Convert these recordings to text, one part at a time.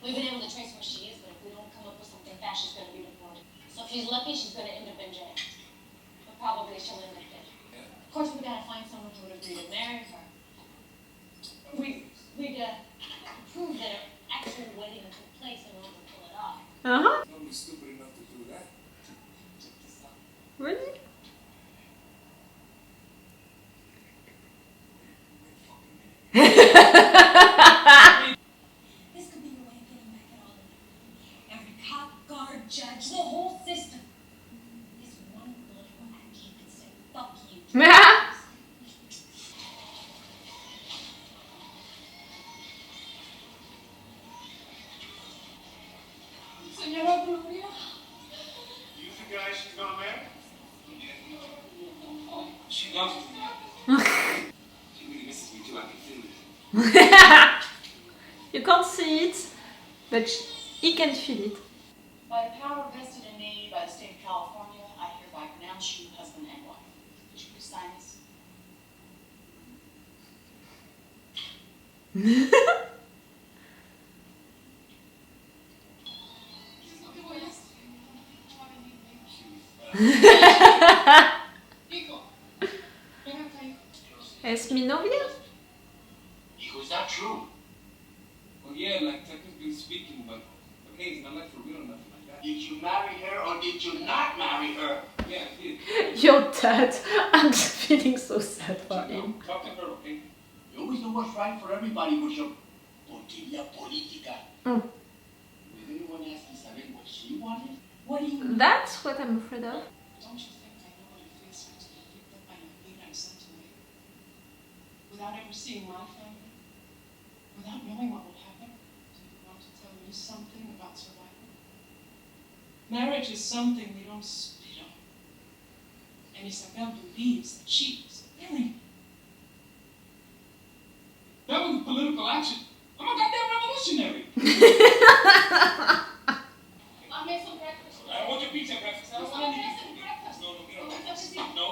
We've been able to trace where she is, but if we don't come up with something fast, she's going to be deported. So if she's lucky, she's going to end up in jail. But probably she'll end up dead. Of course, we got to find someone who would agree to marry her. We'd prove that an actual wedding took place in order to pull it off. Nobody's stupid enough to do that. Really? This could be your way of getting back at all of them. Every cop, guard, judge, the whole system. This one girl will actually could say, fuck you. Senora Gloria? You the guy she's gonna marry? She loves me. She really misses me too, I can feel it. You can't see it, but he can feel it. By the power vested in me by the state of California, I hereby pronounce you husband and wife. Would you please sign this? Es mi novia? Hijo, is that true? Well, yeah, like technically speaking, but hey, it's not like for real or nothing like that. Did you marry her or did you not marry her? Yeah, I did. Your dad. I'm just feeling so sad for him. Talk to her, okay? You always know what's right for everybody with your tortilla política. Mm. Did anyone ask Isabel what she wanted? What do you mean? That's what I'm afraid of. Don't you think I know what it feels like to be picked up by a midnight sun tonight? Without ever seeing my family? Without knowing what will happen? Do you want to tell me something about survival? Marriage is something we don't spit on. And Isabel believes that she is married. That was political action. I'm a goddamn revolutionary. I'll make some breakfast. I want your pizza breakfast. I don't want anything. No, we don't have to. No,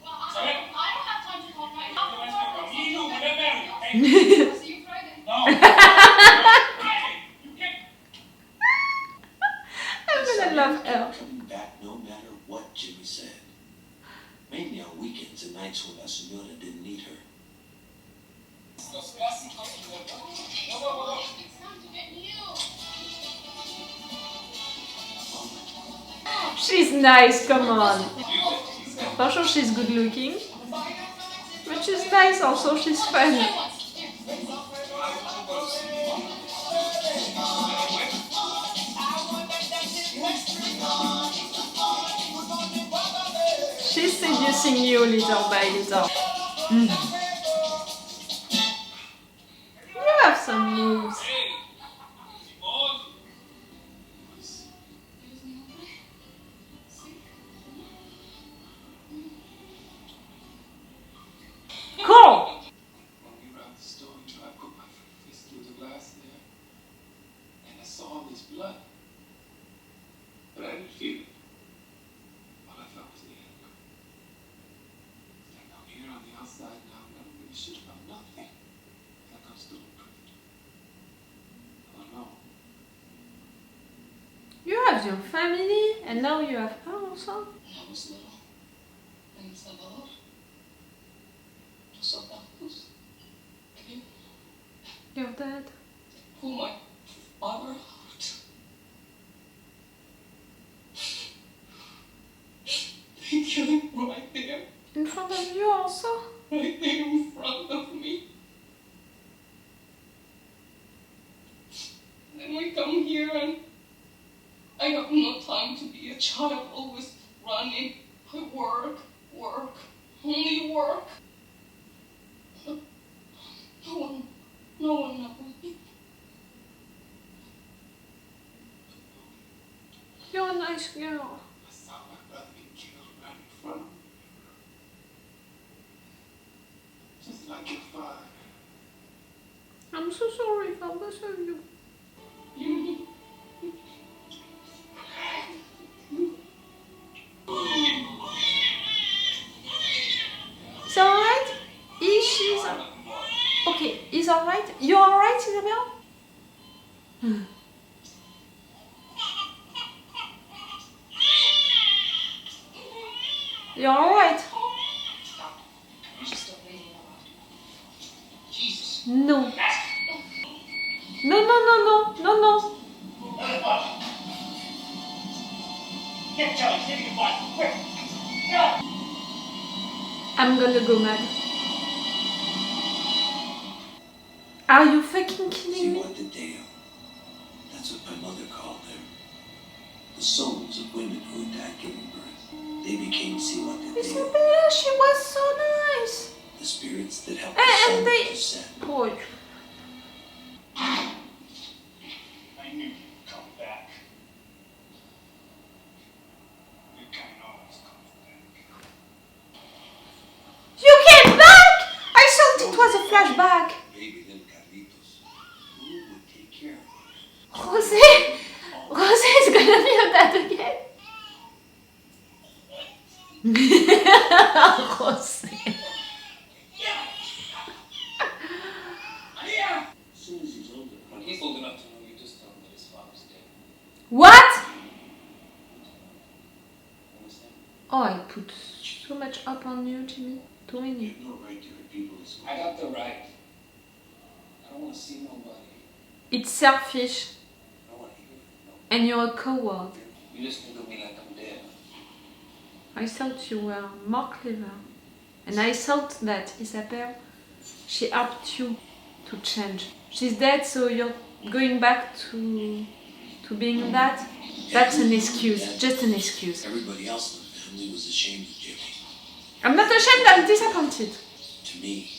Well, I don't have time to talk right now. Me and you, we're not married, okay? I'll see you Friday. No. You can't. I'm gonna love her. Coming back no matter what Jimmy said. Mainly on weekends and nights when La Senora didn't need her. Los clásicos. It's time to get new. She's nice, come on. For sure she's good looking. But she's nice also, she's fun. She's seducing you little by little. You have some moves. Cool! When we were at the store, I put my fist through the glass there, and I saw all this blood. But I didn't feel it. All I felt was the anger. Like I'm here on the outside now, and I don't give a shit about nothing. Like I'm still imprisoned. Oh no. You have your family, and now you have her also. When I was little, in El Salvador, los soldados came, Your dad. pulled my father out. They killed him right there, In front of you also? right there in front of me. Then we come here and I have no time to be a child, always running. I work, only work. No one knows me. You're a nice girl. I saw my brother get killed right in front of me. Just like your father. I'm so sorry for both of you. It's alright? She's okay, it's alright? You're alright, Isabel? You're alright. Just don't leave me alone. Jesus. No. No, no, no, no, no, no. Get Joey, see if you can find him. Quick. I'm gonna go mad. Are you fucking kidding See me? what the Deo. That's what my mother called them. The souls of women who had died giving birth. They became Siwa the Deo, Isabella, she was so nice. the spirits that helped And the sun they- to set. Boy. I knew you'd come back. You can always come back. You came back! I thought it was a flashback. Baby little Carlitos. Who would take care of us? Jose! Jose is gonna be a dad again. Jose. As soon as he's older. When he's old enough to know, you just tell him that his father's dead. What? Understand? Oh, I put so much up on you, Jimmy. Too You many. have no right to hurt people this way. I got the right. I don't want to see nobody. It's selfish. I don't want to hear it. No. And you're a coward. You just think of me like I'm dead. I thought you were more clever. And I thought that Isabel, she helped you to change. She's dead, so you're going back to being that. That's an excuse, just an excuse. Everybody else in the family was ashamed of Jimmy. I'm not ashamed, I'm disappointed. To me,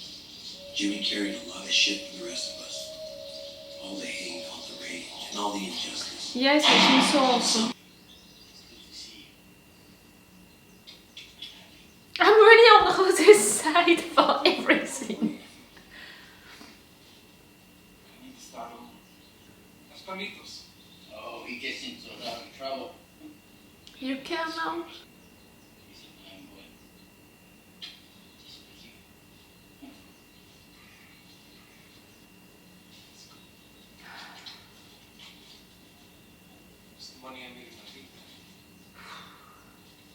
Jimmy carried a lot of shit for the rest of us. All the hate, all the rage, and all the injustice. Yes, I think so also. I'm really on Rose's side for everything. I need to start over. That's Carlitos. Oh, he gets into a lot of trouble. You can now. He's a fine boy. Just like you. It's the money I made in my vida.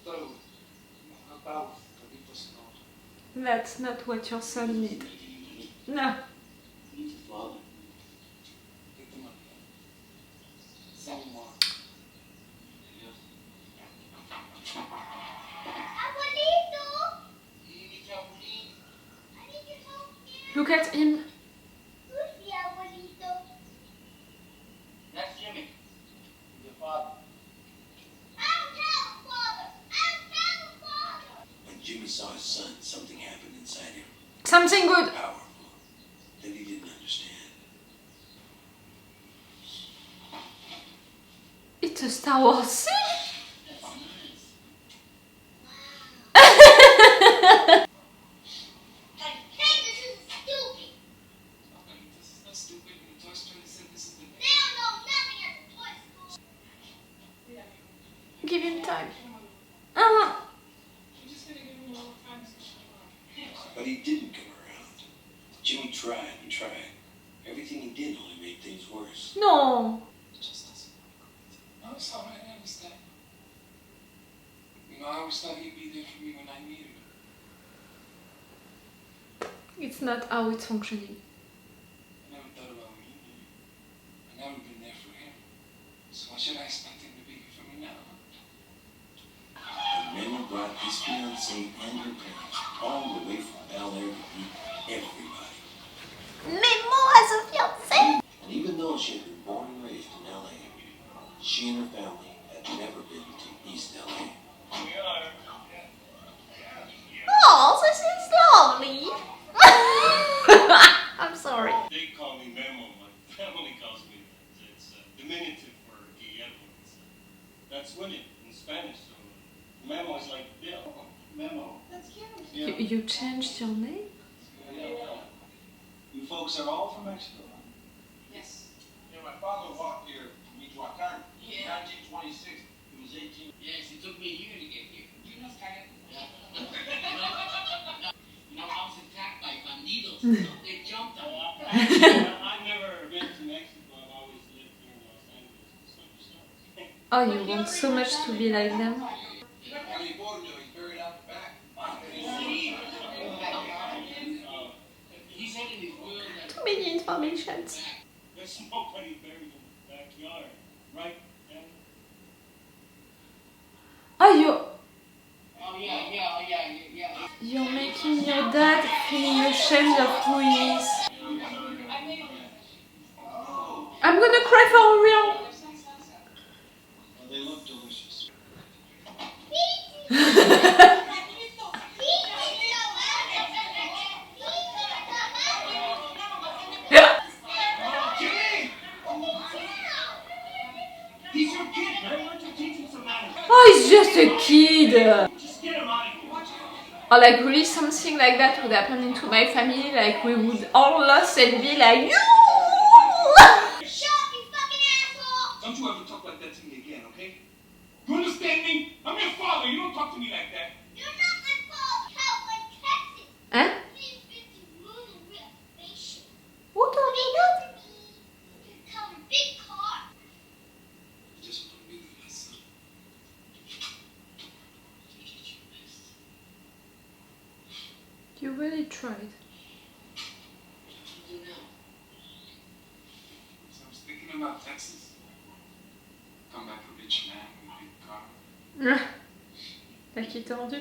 Thought it would help out with Carlitos and all. That's not what your son needs. No. He's a father. Take the money. Send me more. Look at him. That's Jimmy. Your father. When Jimmy saw his son, something happened inside him. Something good. Powerful. That he didn't understand. It's a Star Wars scene. That's nice. No, Carlitos, it's not stupid. When Toy Story said this is the next. Give him time. I'm just gonna give him a little time to come around. But he didn't come around. Jimmy tried and tried. Everything he did only made things worse. No. It just doesn't work. No, it's all right. I understand. You know, I always thought he'd be there for me when I needed him. It's not how it's functioning. I never thought about me. I never been there for him. So why should I expect him to be here for me now? And Memo brought his fiancée and her parents all the way from Bel Air to meet everybody. Memo as a fiancé. And even though she had been born and raised in L.A., she and her family had never been to East L.A. We are. Oh, this is lovely. I'm sorry. They call me Memo. My family calls me that. It's diminutive for Guillermo. That's William in Spanish. So Memo is like Bill. Memo. That's cute. Yeah. You changed your name? You folks are all from Mexico, huh? Yes. Yeah, my father walked here to Michoacan. Yeah. 1926. He was 18. Yes, it took me a year to get here. You know, kind You know, I was attacked by bandidos. They jumped on me. I've never been to Mexico. I've always lived here in Los Angeles. So you start. Oh, you want so much to be like them? California, he's buried out the back. informations. There's nobody buried in the backyard, right? Dad? Oh, Oh yeah. you're making your dad feeling ashamed of who he is. I made I'm gonna cry for real. Well, they look delicious. Jimmy! He's your kid, man. Why don't you teach him some manners? Oh, he's just a kid. Just get him out of here. Or like really something like that would happen into my family, like we would all lost and be like, you. Don't you ever talk like that to me again, okay? You understand me? I'm your father. You don't talk to me like that. Hein? What are you doing? You just want to be with my son. You really tried. you know. So I was thinking about Texas. Come back a rich man with a big car. T'as qui tordu?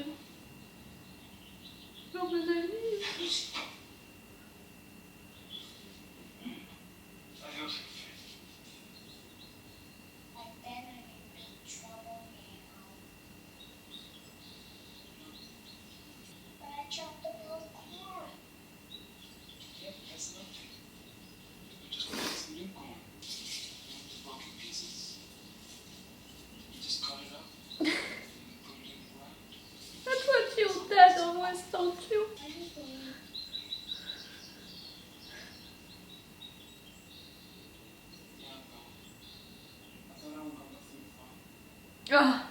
Non, mes amis. I hope. Yeah, that's nothing. You just want some new corn. The broken pieces. You just cut it up. And you put it in the ground. That's what your dad always told you. Yeah, I'm going. I thought I would go look for your father. Ah,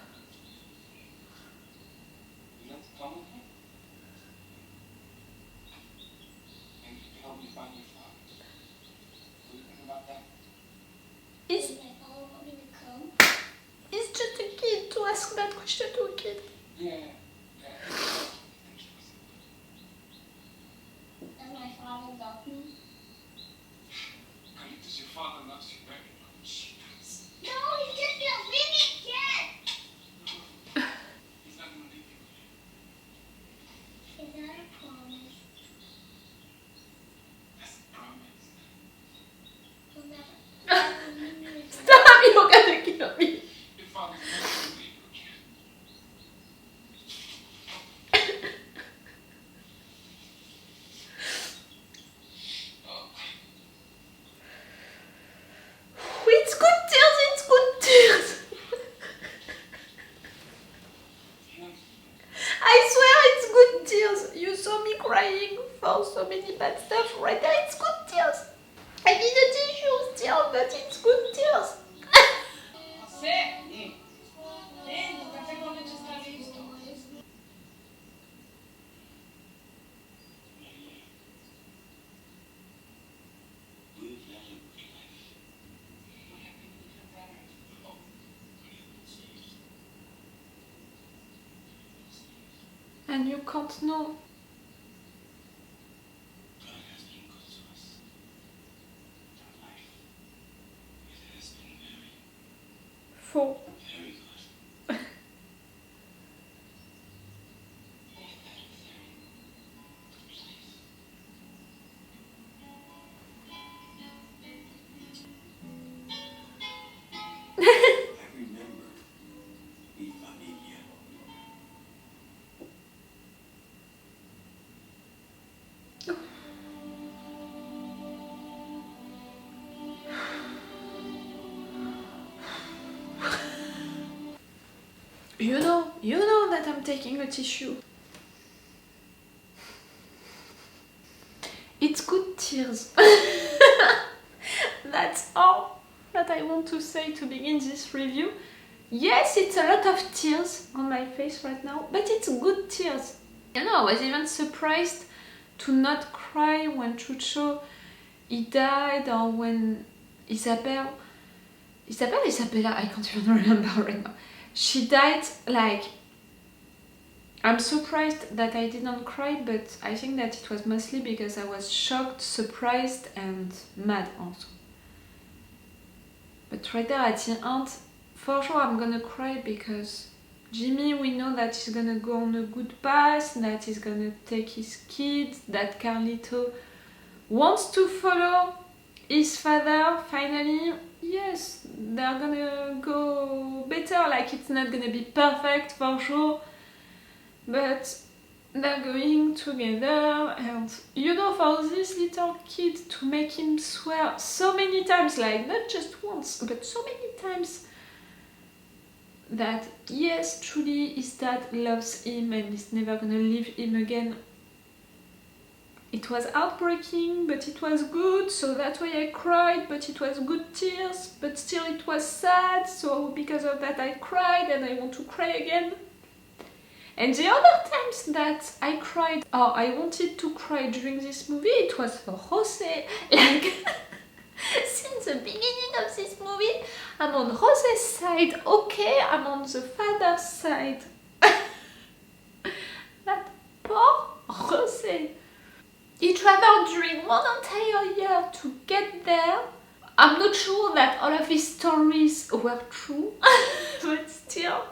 You like to come with me? Maybe you can help me find your father. What do you think about that? he's just a kid to ask that question to a kid. Yeah. Yeah. I think Carlitos, your father loves you very much. He's not gonna leave you. That's a promise. Stop, you're gonna kill me. Your father's never gonna leave you again. Oh. It's good tears, it's good tears. I swear it's good tears. You saw me crying for so many bad stuff right there. It's good tears. I need a tissue still, but it's good tears. Você? Dentro, café con leche está listo. Live that every life. What happened to your brother? Oh. And you can't know. God has been good to us. Our life, it has been very, For very good. I remember mi familia. you know that I'm taking a tissue. It's good tears. That's all that I want to say to begin this review. Yes, it's a lot of tears on my face right now, but it's good tears. You know, I was even surprised to not cry when Chucho he died, or when Isabella, I can't even remember right now. She died like I'm surprised that I didn't cry, but I think that it was mostly because I was shocked, surprised and mad also. But right there at the end, for sure I'm gonna cry because Jimmy, we know that he's gonna go on a good path, that he's gonna take his kids, that Carlito wants to follow his father finally. Yes, they're gonna go better, like it's not gonna be perfect for sure, but they're going together. And you know, for this little kid to make him swear so many times, like not just once but so many times, that yes, truly his dad loves him and is never gonna leave him again. It was heartbreaking, but it was good, so that's why I cried, but it was good tears, but still it was sad, so because of that I cried and I want to cry again. And the other times that I cried, or I wanted to cry during this movie, it was for Jose. Like, since the beginning of this movie, I'm on Jose's side, okay, I'm on the father's side. That poor Jose. He traveled during 1 entire year to get there. I'm not sure that all of his stories were true, but still,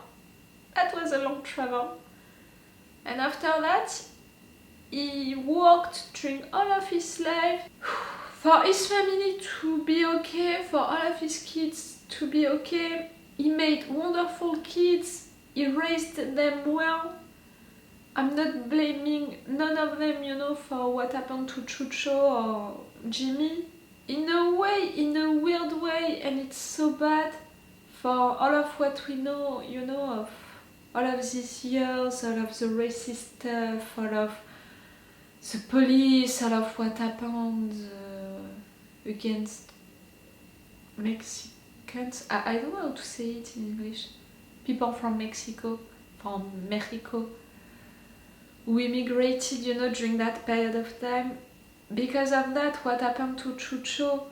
that was a long travel. And after that, he worked during all of his life for his family to be okay, for all of his kids to be okay. He made wonderful kids, he raised them well. I'm not blaming none of them, you know, for what happened to Chucho or Jimmy. In a way, in a weird way, and it's so bad for all of what we know, you know, of all of these years, all of the racist stuff, all of the police, all of what happened against Mexicans. I don't know how to say it in English. People from Mexico, who immigrated, you know, during that period of time. Because of that, what happened to Chucho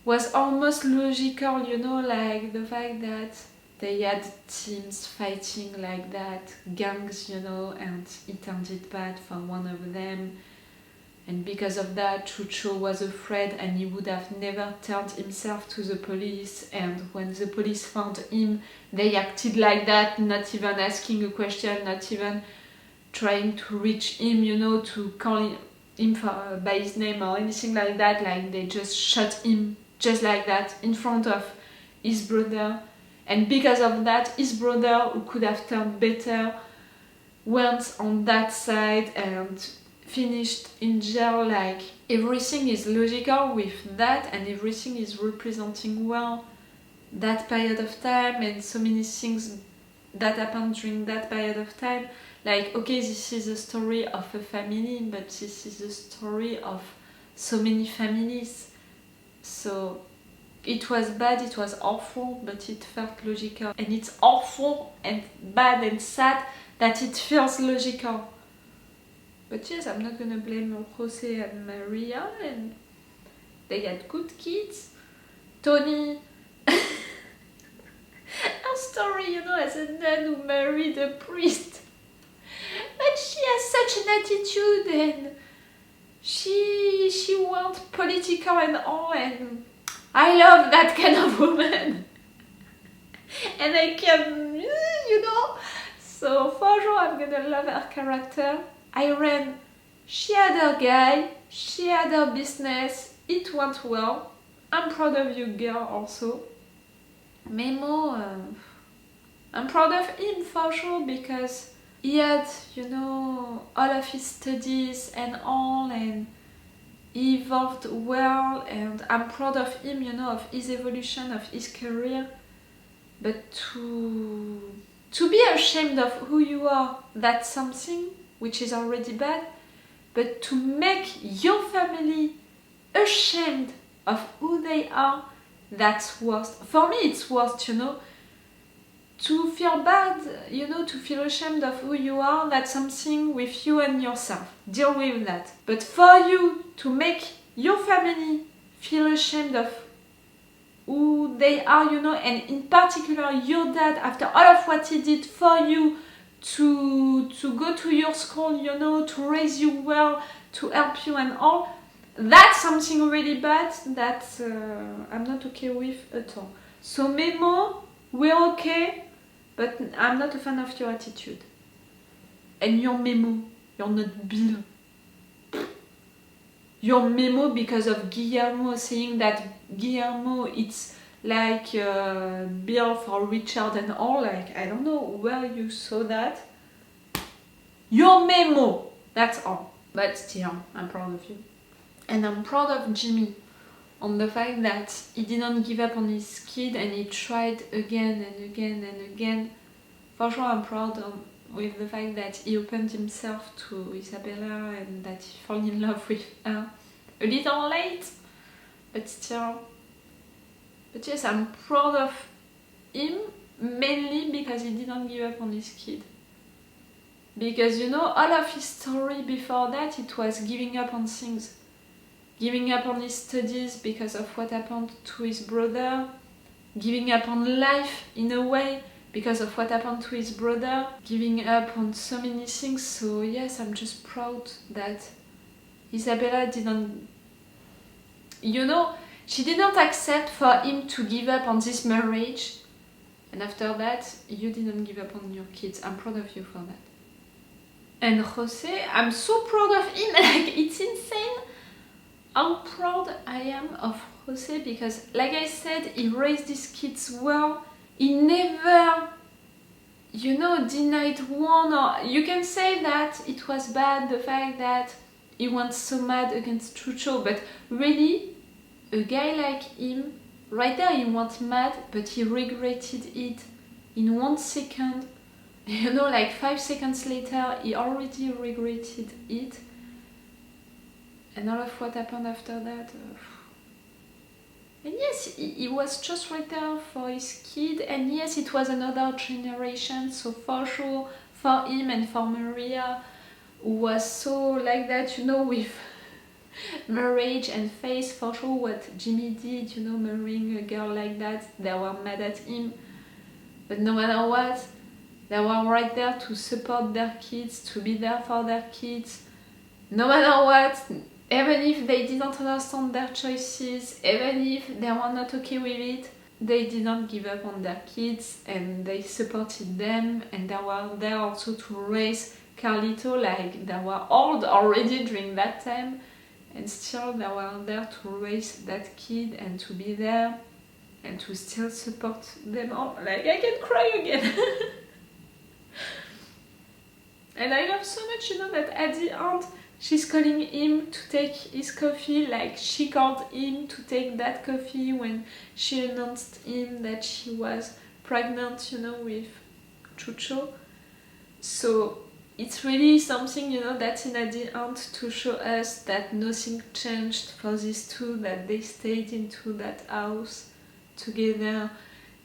was almost logical, you know, like the fact that they had teams fighting like that, gangs, you know, and it turned bad for one of them. And because of that, Chucho was afraid and he would have never turned himself to the police. And when the police found him, they acted like that, not even asking a question, not even trying to reach him, you know, to call him by his name or anything like that. Like they just shot him just like that in front of his brother. And because of that, his brother, who could have turned better, went on that side and finished in jail. Like everything is logical with that, and everything is representing well that period of time and so many things that happened during that period of time. Like, okay, this is a story of a family, but this is a story of so many families. So it was bad, it was awful, but it felt logical. And it's awful and bad and sad that it feels logical. But yes, I'm not gonna blame Jose and Maria, and they had good kids. Tony, her story, you know, as a nun who married a priest. But she has such an attitude, and she went political and all, and I love that kind of woman. And I can, you know, so for sure I'm gonna love her character. Irene, she had her guy, she had her business, it went well. I'm proud of you, girl, also. Memo, I'm proud of him for sure, because he had, you know, all of his studies and all, and he evolved well, and I'm proud of him, you know, of his evolution, of his career. But to be ashamed of who you are, that's something which is already bad. But to make your family ashamed of who they are, that's worst. For me, it's worst, you know. To feel bad, you know, to feel ashamed of who you are, that's something with you and yourself. Deal with that. But for you to make your family feel ashamed of who they are, you know, and in particular your dad, after all of what he did for you, to go to your school, you know, to raise you well, to help you and all. That's something really bad that I'm not okay with at all. So Memo, we're okay, but I'm not a fan of your attitude. And you're Memo, you're not Bill. You're Memo because of Guillermo saying that Guillermo it's like Bill for Richard and all. Like, I don't know where you saw that. You're Memo, that's all. But still, I'm proud of you. And I'm proud of Jimmy on the fact that he didn't give up on his kid and he tried again and again and again. For sure, I'm proud with the fact that he opened himself to Isabella and that he fell in love with her. A little late, but still. But yes, I'm proud of him mainly because he didn't give up on his kid. Because, you know, all of his story before that, it was giving up on things. Giving up on his studies because of what happened to his brother. Giving up on life in a way because of what happened to his brother. Giving up on so many things. So yes, I'm just proud that Isabella didn't... You know, she didn't accept for him to give up on this marriage. And after that, you didn't give up on your kids. I'm proud of you for that. And Jose, I'm so proud of him. Like, it's insane how proud I am of Jose because, like I said, he raised his kids well. He never, you know, denied one. Or you can say that it was bad, the fact that he went so mad against Chucho, but really, a guy like him, right there he went mad, but he regretted it in 1 second. You know, like 5 seconds later, he already regretted it. And all of what happened after that. And yes, he was just right there for his kid. And yes, it was another generation. So for sure, for him and for Maria, who was so like that, you know, with marriage and faith, for sure what Jimmy did, you know, marrying a girl like that, they were mad at him. But no matter what, they were right there to support their kids, to be there for their kids. No matter what, even if they didn't understand their choices, even if they were not okay with it, they didn't give up on their kids and they supported them and they were there also to raise Carlito, like they were old already during that time and still they were there to raise that kid and to be there and to still support them all. Like, I can cry again. And I love so much, you know, that at the end she's calling him to take his coffee, like she called him to take that coffee when she announced him that she was pregnant, you know, with Chucho. So it's really something, you know, that's in at the end to show us that nothing changed for these two, that they stayed into that house together.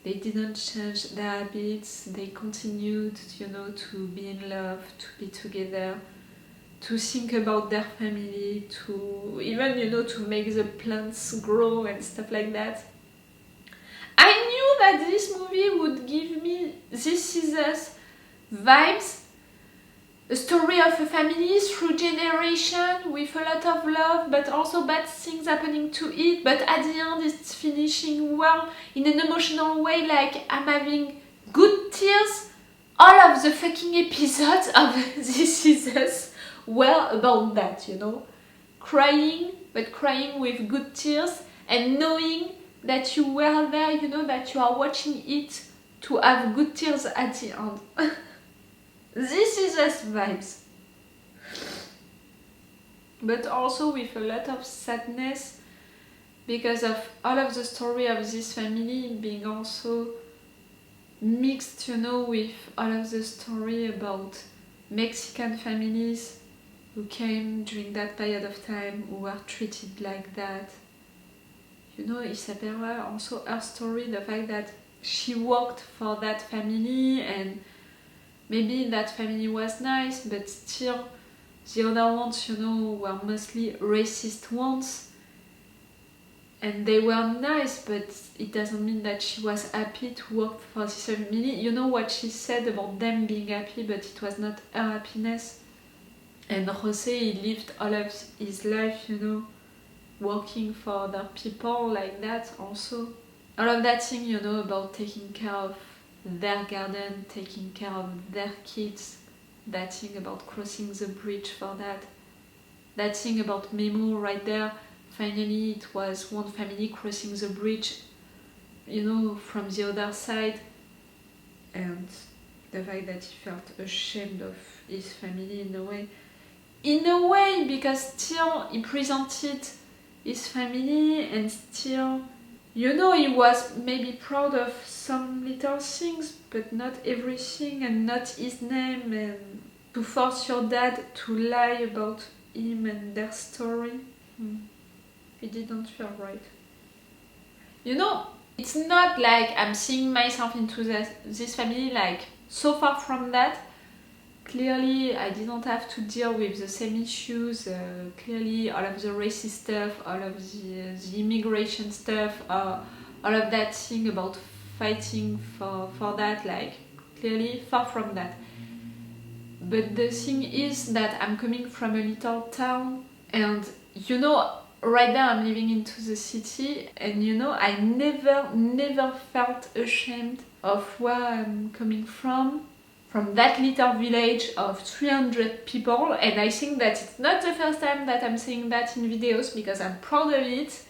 They didn't change their habits, they continued, you know, to be in love, to be together, to think about their family, to even, you know, to make the plants grow and stuff like that. I knew that this movie would give me This Is Us vibes, a story of a family through generation with a lot of love but also bad things happening to it, but at the end it's finishing well in an emotional way, like I'm having good tears. All of the fucking episodes of This Is Us were about that, you know, crying, but crying with good tears and knowing that you were there, you know, that you are watching it to have good tears at the end. This Is Us vibes. But also with a lot of sadness because of all of the story of this family being also mixed, you know, with all of the story about Mexican families who came during that period of time who were treated like that. You know, Isabella, also her story, the fact that she worked for that family and maybe that family was nice, but still the other ones, you know, were mostly racist ones. and they were nice, but it doesn't mean that she was happy to work for this family. You know what she said about them being happy, but it was not her happiness. And Jose, he lived all of his life, you know, working for other people like that also. All of that thing, you know, about taking care of their garden, taking care of their kids, that thing about crossing the bridge for that. That thing about Memo right there, finally it was one family crossing the bridge, you know, from the other side. And the fact that he felt ashamed of his family in a way. In a way, because still he presented his family and still, you know, he was maybe proud of some little things, but not everything, and not his name, and to force your dad to lie about him and their story. It didn't feel right. You know, it's not like I'm seeing myself into this family, like, so far from that. Clearly, I didn't have to deal with the same issues. Clearly, all of the racist stuff, all of the immigration stuff, all of that thing about fighting for that, like, clearly far from that. But the thing is that I'm coming from a little town, and you know, right now I'm living into the city, and you know, I never felt ashamed of where I'm coming from that little village of 300 people. And I think that it's not the first time that I'm saying that in videos, because I'm proud of it,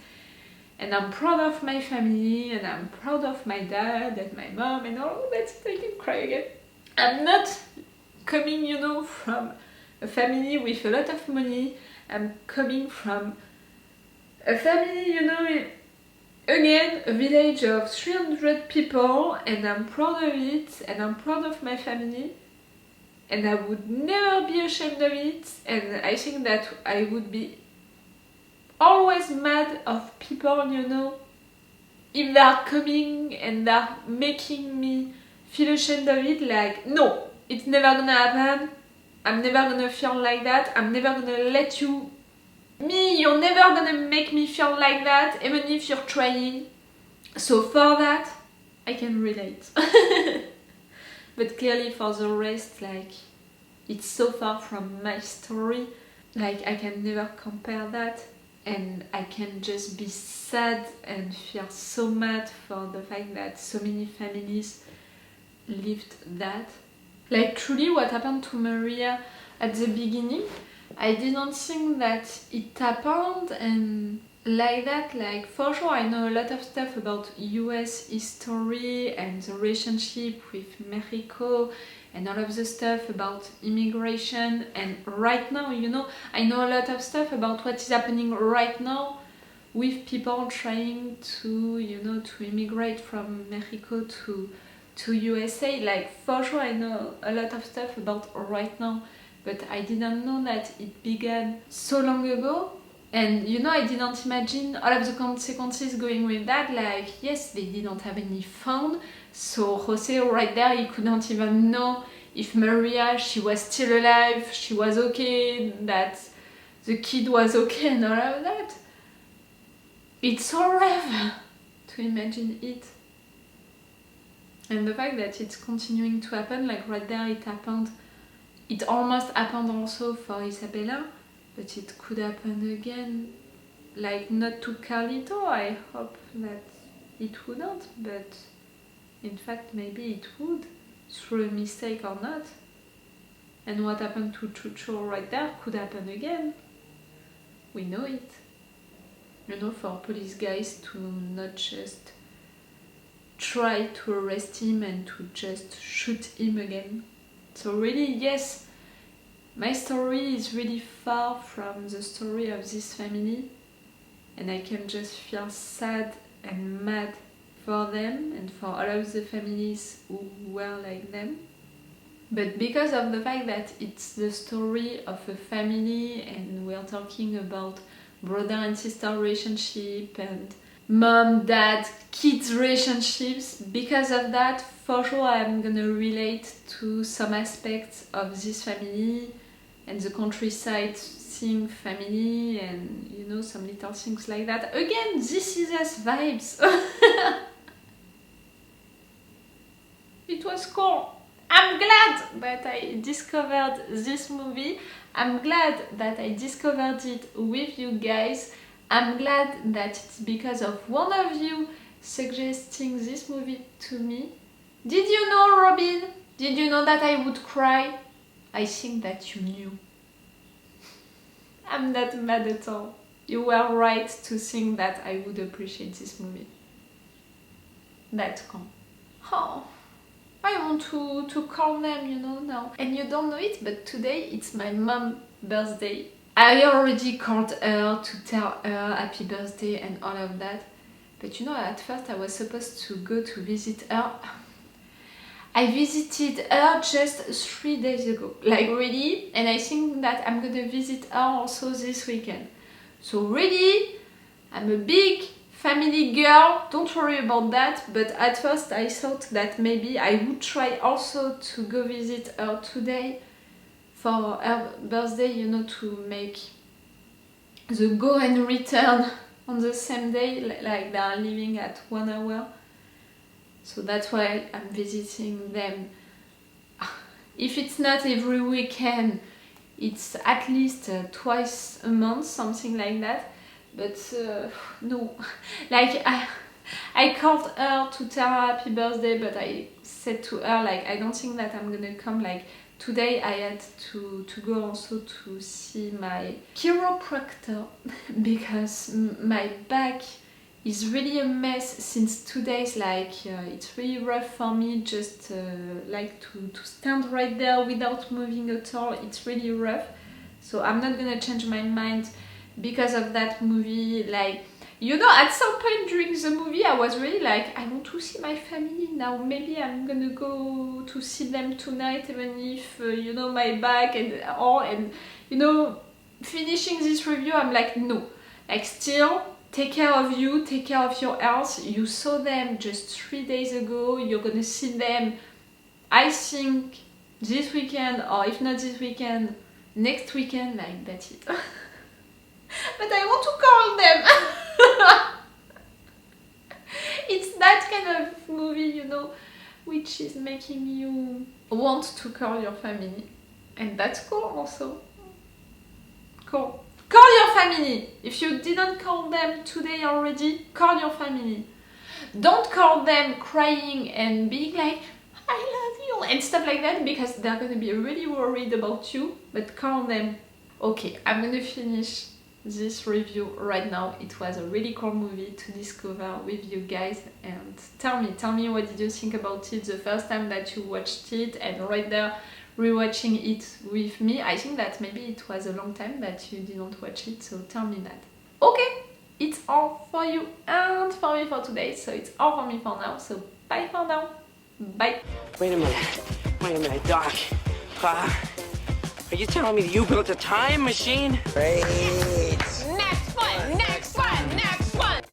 and I'm proud of my family, and I'm proud of my dad and my mom and all. That's it, I can cry again. I'm not coming, you know, from a family with a lot of money. I'm coming from a family, you know, again, a village of 300 people, and I'm proud of it, and I'm proud of my family, and I would never be ashamed of it. And I think that I would be always mad of people, you know, if they are coming and they are making me feel ashamed of it. Like, no, it's never gonna happen. I'm never gonna feel like that. I'm never gonna let you... you're never gonna make me feel like that, even if you're trying. So for that, I can relate. But clearly for the rest, like, it's so far from my story. Like, I can never compare that. And I can just be sad and feel so mad for the fact that so many families lived that. Like, truly what happened to Maria at the beginning, I didn't think that it happened, and like that, like, for sure I know a lot of stuff about US history and the relationship with Mexico and all of the stuff about immigration, and right now, you know, I know a lot of stuff about what is happening right now with people trying to, you know, to immigrate from Mexico to USA. Like, for sure I know a lot of stuff about right now. But I didn't know that it began so long ago. And you know, I didn't imagine all of the consequences going with that. Like, yes, they didn't have any phone, so Jose right there, he couldn't even know if Maria, she was still alive, she was okay, that the kid was okay, and all of that. It's horrible to imagine it. And the fact that it's continuing to happen, like right there it happened. It almost happened also for Isabella, but it could happen again. Like, not to Carlito, I hope that it wouldn't, but in fact maybe it would, through a mistake or not. And what happened to Chucho right there could happen again. We know it. You know, for police guys to not just try to arrest him and to just shoot him again. So really, yes, my story is really far from the story of this family, and I can just feel sad and mad for them and for all of the families who were like them. But because of the fact that it's the story of a family, and we're talking about brother and sister relationship and mom, dad, kids relationships, because of that, for sure I'm gonna relate to some aspects of this family and the countryside, seeing family and you know, some little things like that. Again, This Is Us vibes. It was cool. I'm glad that I discovered this movie. I'm glad that I discovered it with you guys. I'm glad that it's because of one of you suggesting this movie to me. Did you know, Robin? Did you know that I would cry? I think that you knew. I'm not mad at all. You were right to think that I would appreciate this movie. That's cool. Oh, I want to call them, you know, now. And you don't know it, but today it's my mom's birthday. I already called her to tell her happy birthday and all of that. But you know, at first I was supposed to go to visit her. I visited her just 3 days ago, like really, and I think that I'm gonna visit her also this weekend. So really, I'm a big family girl, don't worry about that, but at first I thought that maybe I would try also to go visit her today for her birthday, you know, to make the go and return on the same day, like they are leaving at 1 hour. So that's why I'm visiting them. If it's not every weekend, it's at least twice a month, something like that. But no, like I called her to tell her happy birthday, but I said to her like I don't think that I'm gonna come. Like today I had to go also to see my chiropractor because my back is really a mess since 2 days. Like it's really rough for me just like to stand right there without moving at all. It's really rough, so I'm not gonna change my mind because of that movie. Like, you know, at some point during the movie I was really like, I want to see my family now, maybe I'm gonna go to see them tonight, even if you know, my back and all. And you know, finishing this review I'm like, no, like still take care of you, take care of your health. You saw them just 3 days ago, you're gonna see them, I think, this weekend, or if not this weekend, next weekend. Like, that's it. But I want to call them. It's that kind of movie, you know, which is making you want to call your family. And that's cool also. Cool. Call your family. If you didn't call them today already, call your family. Don't call them crying and being like, I love you and stuff like that, because they're gonna be really worried about you. But call them. Okay, I'm gonna finish this review right now. It was a really cool movie to discover with you guys. And tell me what did you think about it the first time that you watched it, and right there rewatching it with me. I think that maybe it was a long time that you didn't watch it, so tell me that. Okay, it's all for you and for me for today, so it's all for me for now, so bye for now. Bye. Wait a minute, Doc. Are you telling me that you built a time machine? Great.